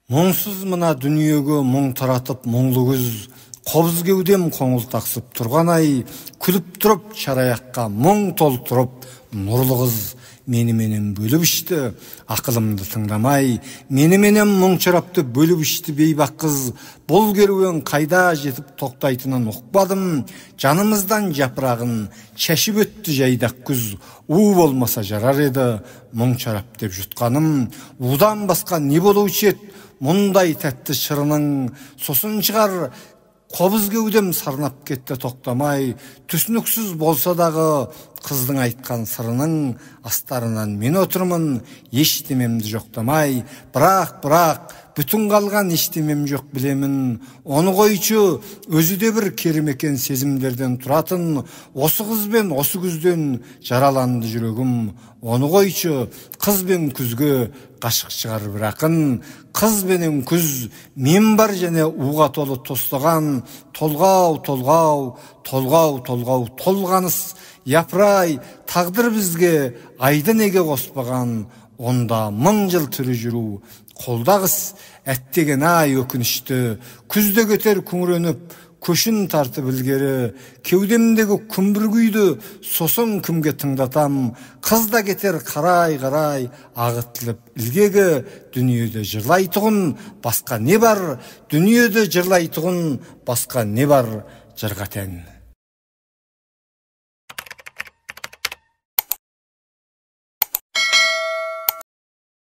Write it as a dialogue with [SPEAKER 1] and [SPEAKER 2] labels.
[SPEAKER 1] Мұңсыз мына дүниеге мұң таратып мұңлы күз, қобыз кеудем қоңыл тақсып тұрған ай, күліп тұрып шараяққа мұң толтырып, нұрлы қыз меніменен бөліп ішті, ақылымды тыңдамай, меніменен мұң шарапты бөліп ішті бейбақ қыз. Бұл керуен қайда жетіп тоқтайтынын ұқпадым, жанымыздан жапырағын шешіп өтті жайдақ күз. У болмаса жарар еді, мұң шарап деп жұтқаным, удан басқа не болушы еді, мұндай тәтті шырының. Сосын шығар қобыз кеудем сарнап кетті тоқтамай, түсініксіз болса дағы қыздың айтқан сырының астарынан мен отырмын, ештемемді жоқтамай. Бірақ бүтін қалған ештемем жоқ білемін. Оны қойчу, өзі де бір керемекен сезімдерден тұратын. Осы қызбен осы күзден жараланды жүрегім. Оны қойчу, қыз бен күзге қашық шығар бір ақын. Қыз бенен күз мен бар және уға толы тостаған. Толғау, толғаныс. Япырай, тағдыр бізге айды неге қоспаған. Онда мың жыл тірі жүру қолдағыс. Әттеген ай өкінішті, күзде кетер күңіреніп, көшін тартып ілгері. Кеудемдегі күмбір күйді сосын кімге тыңдатам. Қыз да кетер қарай, ағытылып ілгегі. Дүниеде жырлайтұғын басқа не бар? Дүниеде жырлайтұғын басқа не бар? Жырға тән.